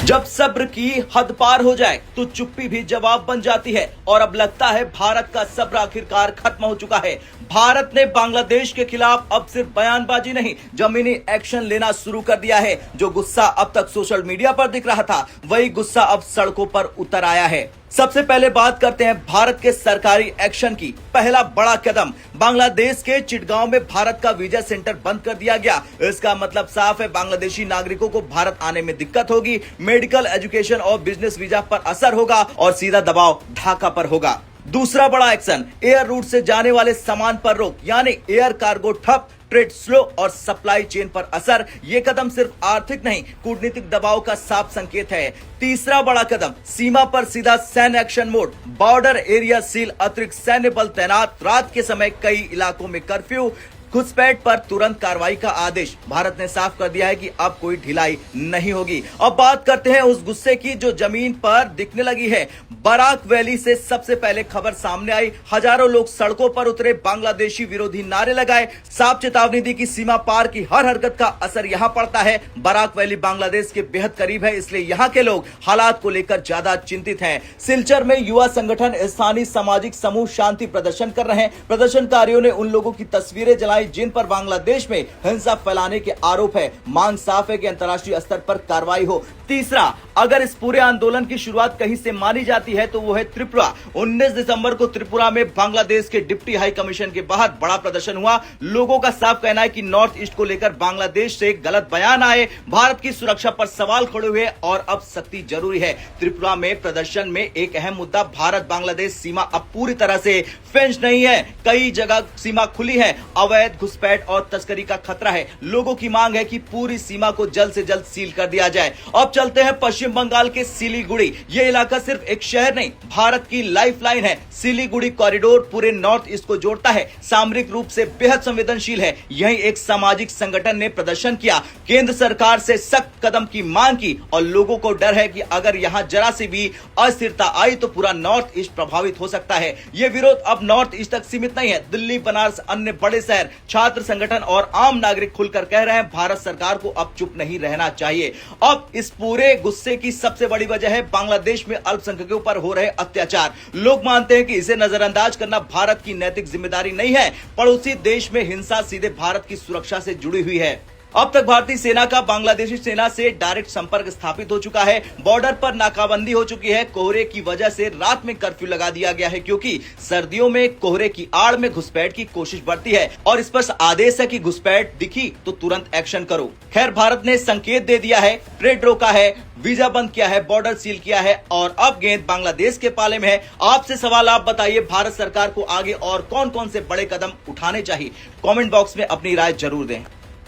जब सब्र की हद पार हो जाए तो चुप्पी भी जवाब बन जाती है और अब लगता है भारत का सब्र आखिरकार खत्म हो चुका है। भारत ने बांग्लादेश के खिलाफ अब सिर्फ बयानबाजी नहीं, जमीनी एक्शन लेना शुरू कर दिया है। जो गुस्सा अब तक सोशल मीडिया पर दिख रहा था, वही गुस्सा अब सड़कों पर उतर आया है। सबसे पहले बात करते हैं भारत के सरकारी एक्शन की। पहला बड़ा कदम, बांग्लादेश के चिटगांव में भारत का वीजा सेंटर बंद कर दिया गया। इसका मतलब साफ है, बांग्लादेशी नागरिकों को भारत आने में दिक्कत होगी, मेडिकल, एजुकेशन और बिजनेस वीजा पर असर होगा और सीधा दबाव ढाका पर होगा। दूसरा बड़ा एक्शन, एयर रूट से जाने वाले सामान पर रोक, यानी एयर कार्गो ठप, ट्रेड स्लो और सप्लाई चेन पर असर। ये कदम सिर्फ आर्थिक नहीं, कूटनीतिक दबाव का साफ संकेत है। तीसरा बड़ा कदम, सीमा पर सीधा सैन्य action mode, border area seal, अतिरिक्त सैन्य बल तैनात, रात के समय कई इलाकों में कर्फ्यू, घुसपैठ पर तुरंत कार्रवाई का आदेश। भारत ने साफ कर दिया है कि अब कोई ढिलाई नहीं होगी। अब बात करते हैं उस गुस्से की जो जमीन पर दिखने लगी है। बराक वैली से सबसे पहले खबर सामने आई, हजारों लोग सड़कों पर उतरे, बांग्लादेशी विरोधी नारे लगाए, साफ चेतावनी दी कि सीमा पार की हर हरकत का असर यहां पड़ता है। बराक वैली बांग्लादेश के बेहद करीब है, इसलिए यहां के लोग हालात को लेकर ज्यादा चिंतित हैं। सिलचर में युवा संगठन, स्थानीय सामाजिक समूह शांति प्रदर्शन कर रहे हैं। प्रदर्शनकारियों ने उन लोगों की तस्वीरें जलाई जिन पर बांग्लादेश में हिंसा फैलाने के आरोप है। मांग साफ है कि अंतर्राष्ट्रीय स्तर पर कार्रवाई हो। तीसरा, अगर इस पूरे आंदोलन की शुरुआत कहीं से मानी जाती है तो वो है त्रिपुरा। 19 दिसंबर को त्रिपुरा में बांग्लादेश के डिप्टी हाई कमीशन के बाहर बड़ा प्रदर्शन हुआ। लोगों का साफ कहना है कि नॉर्थ ईस्ट को लेकर बांग्लादेश से गलत बयान आए, भारत की सुरक्षा पर सवाल खड़े हुए और अब सख्ती जरूरी है। त्रिपुरा में प्रदर्शन में एक अहम मुद्दा, भारत बांग्लादेश सीमा अब पूरी तरह से फेंस नहीं है, कई जगह सीमा खुली है, अवैध घुसपैठ और तस्करी का खतरा है। लोगों की मांग है कि पूरी सीमा को जल्द से जल्द सील कर दिया जाए। अब चलते हैं पश्चिम बंगाल के सिलीगुड़ी। यह इलाका सिर्फ एक शहर नहीं, भारत की लाइफलाइन है। सिलीगुड़ी कॉरिडोर पूरे नॉर्थ ईस्ट को जोड़ता है, सामरिक रूप से बेहद संवेदनशील है। यहीं एक सामाजिक संगठन ने प्रदर्शन किया, केंद्र सरकार से सख्त कदम की मांग की और लोगों को डर है कि अगर यहां जरा सी भी अस्थिरता आई तो पूरा नॉर्थ ईस्ट प्रभावित हो सकता है। यह विरोध अब नॉर्थ ईस्ट तक सीमित नहीं है। दिल्ली, बनारस, अन्य बड़े शहर, छात्र संगठन और आम नागरिक खुलकर कह रहे हैं भारत सरकार को अब चुप नहीं रहना चाहिए। अब इस पूरे गुस्से की सबसे बड़ी वजह है बांग्लादेश में अल्पसंख्यकों पर हो रहे अत्याचार। लोग मानते हैं कि इसे नजरअंदाज करना भारत की नैतिक जिम्मेदारी नहीं है। पड़ोसी देश में हिंसा सीधे भारत की सुरक्षा से जुड़ी हुई है। अब तक भारतीय सेना का बांग्लादेशी सेना से डायरेक्ट संपर्क स्थापित हो चुका है। बॉर्डर पर नाकाबंदी हो चुकी है। कोहरे की वजह से रात में कर्फ्यू लगा दिया गया है, क्योंकि सर्दियों में कोहरे की आड़ में घुसपैठ की कोशिश बढ़ती है और स्पष्ट आदेश है कि घुसपैठ दिखी तो तुरंत एक्शन करो। खैर, भारत ने संकेत दे दिया है, ट्रेड रोका है, वीजा बंद किया है, बॉर्डर सील किया है और अब गेंद बांग्लादेश के पाले में है। आपसे सवाल, आप बताइए, भारत सरकार को आगे और कौन कौन से बड़े कदम उठाने चाहिए? कमेंट बॉक्स में अपनी राय जरूर दें।